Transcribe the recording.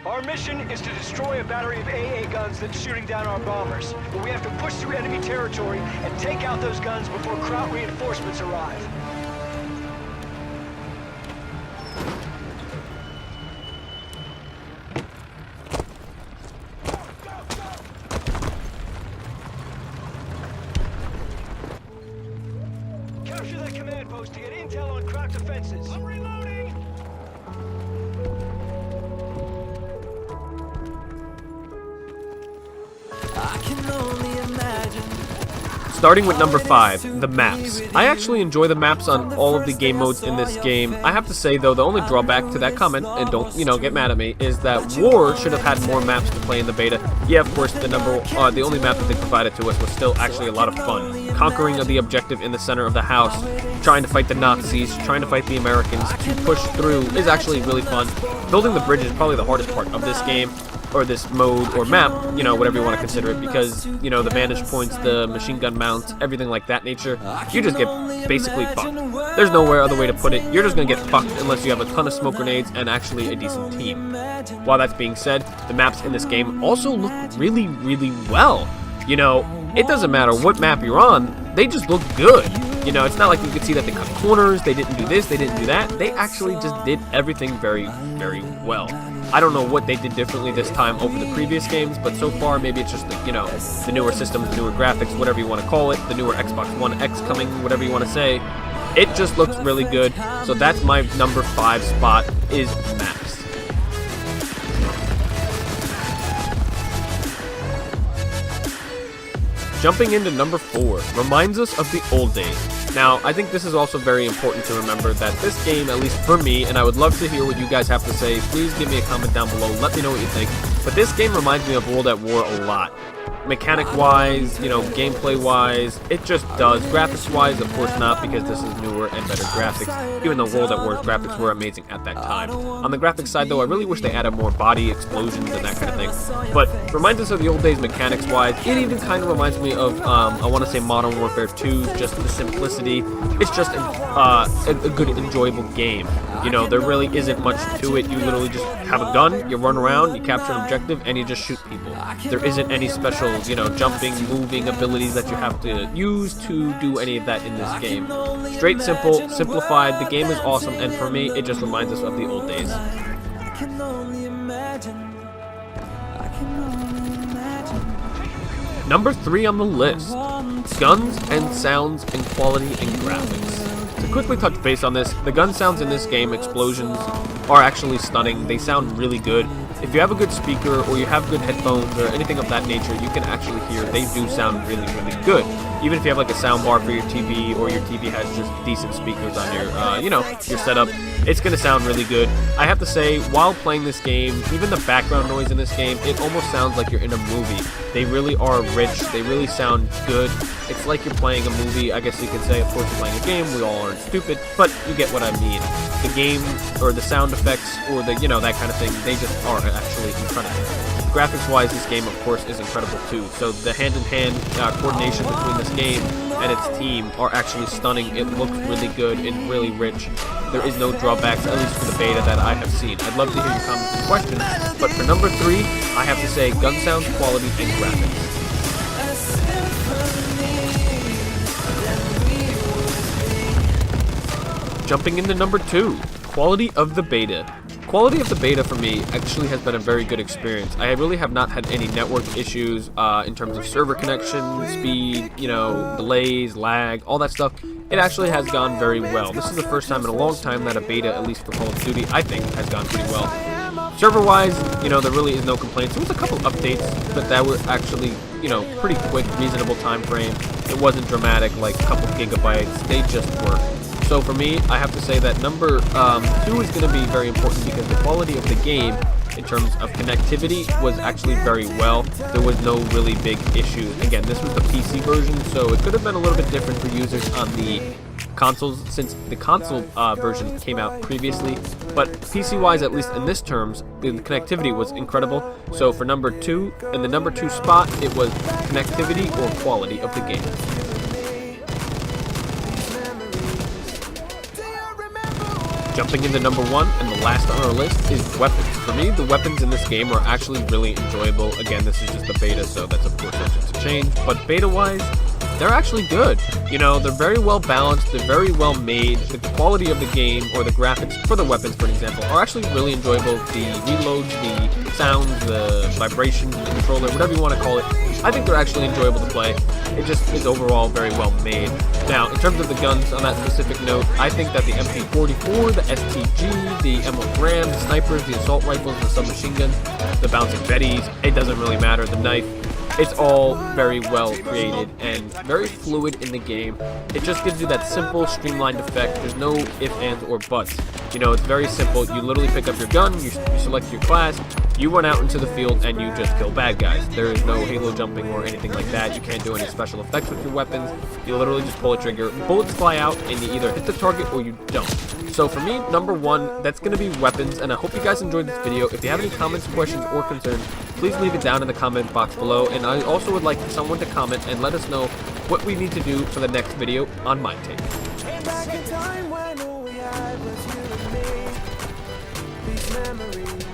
Our mission is to destroy a battery of AA guns that's shooting down our bombers. But we have to push through enemy territory and take out those guns before Kraut reinforcements arrive. Capture that command post to get intel on Kraut defenses. I'm reloading! Starting with number 5, the maps. I actually enjoy the maps on all of the game modes in this game. I have to say though, the only drawback to that comment, and don't, get mad at me, is that War should have had more maps to play in the beta. Yeah, of course, the only map that they provided to us was still actually a lot of fun. Conquering of the objective in the center of the house, trying to fight the Nazis, trying to fight the Americans, to push through is actually really fun. Building the bridge is probably the hardest part of this game, or this mode or map, whatever you want to consider it, because, the vantage points, the machine gun mounts, everything like that nature, you just get basically fucked. There's nowhere other way to put it. You're just going to get fucked unless you have a ton of smoke grenades and actually a decent team. While that's being said, the maps in this game also look really, really well. It doesn't matter what map you're on, they just look good. It's not like you could see that they cut corners, they didn't do this, they didn't do that. They actually just did everything very, very well. I don't know what they did differently this time over the previous games, but so far maybe it's just the newer systems, the newer graphics, whatever you want to call it, the newer Xbox One X coming, whatever you want to say. It just looks really good. So that's my number 5 spot, is maps. Jumping into number 4, reminds us of the old days. Now, I think this is also very important to remember that this game, at least for me, and I would love to hear what you guys have to say, please give me a comment down below, let me know what you think, but this game reminds me of World at War a lot. Mechanic-wise, gameplay-wise, it just does. Graphics-wise, of course not, because this is newer and better graphics, even though World at War's graphics were amazing at that time. On the graphics side, though, I really wish they added more body explosions and that kind of thing. But reminds us of the old days mechanics-wise. It even kind of reminds me of, I want to say Modern Warfare 2, just the simplicity. It's just a good, enjoyable game. There really isn't much to it. You literally just have a gun, you run around, you capture an objective, and you just shoot people. There isn't any special jumping, moving abilities that you have to use to do any of that in this game. Straight, simple, simplified. The game is awesome, and for me, it just reminds us of the old days. Number 3 on the list, guns and sounds and quality and graphics. To quickly touch base on this, the gun sounds in this game, explosions, are actually stunning. They sound really good. If you have a good speaker or you have good headphones or anything of that nature, you can actually hear they do sound really, really good. Even if you have like a sound bar for your TV, or your TV has just decent speakers on your, your setup, it's going to sound really good. I have to say, while playing this game, even the background noise in this game, it almost sounds like you're in a movie. They really are rich. They really sound good. It's like you're playing a movie. I guess you could say, of course, you're playing a game. We all aren't stupid, but you get what I mean. The game, or the sound effects, or the, that kind of thing, they just are actually incredible. Graphics-wise, this game, of course, is incredible too. So the hand-in-hand coordination between this game and its team are actually stunning. It looks really good and really rich. There is no drawbacks, at least for the beta that I have seen. I'd love to hear your comments and questions, but for number 3, I have to say gun sounds, quality, and graphics. Jumping into number 2, quality of the beta. Quality of the beta for me actually has been a very good experience. I really have not had any network issues in terms of server connection, speed, delays, lag, all that stuff. It actually has gone very well. This is the first time in a long time that a beta, at least for Call of Duty, I think, has gone pretty well. Server-wise, there really is no complaints. There was a couple updates, but that were actually, pretty quick, reasonable time frame. It wasn't dramatic, like a couple gigabytes. They just worked. So for me, I have to say that number 2 is going to be very important, because the quality of the game in terms of connectivity was actually very well. There was no really big issues. Again, this was the PC version, so it could have been a little bit different for users on the consoles, since the console version came out previously. But PC-wise, at least in this terms, the connectivity was incredible. So for number 2, in the number 2 spot, it was connectivity or quality of the game. Jumping into number 1, and the last on our list, is weapons. For me, the weapons in this game are actually really enjoyable. Again, this is just the beta, so that's of course subject to change, but beta-wise, they're actually good. You know, they're very well balanced, they're very well made. The quality of the game, or the graphics for the weapons, for example, are actually really enjoyable. The reloads, the sounds, the vibrations, the controller, whatever you want to call it, I think they're actually enjoyable to play. It just is overall very well made. Now, in terms of the guns, on that specific note, I think that the MP44, the STG, the M1 Ram, the snipers, the assault rifles, the submachine gun, the bouncing Bettys, it doesn't really matter, the knife, it's all very well created and very fluid in the game. It just gives you that simple, streamlined effect. There's no ifs, ands, or buts. You know, it's very simple. You literally pick up your gun, you select your class, you run out into the field, and you just kill bad guys. There is no halo jumping or anything like that. You can't do any special effects with your weapons. You literally just pull a trigger, bullets fly out, and you either hit the target or you don't. So for me, number 1, that's going to be weapons, and I hope you guys enjoyed this video. If you have any comments, questions, or concerns, please leave it down in the comment box below, and I also would like someone to comment and let us know what we need to do for the next video on my take. Back in time when all we had was you and me. These memories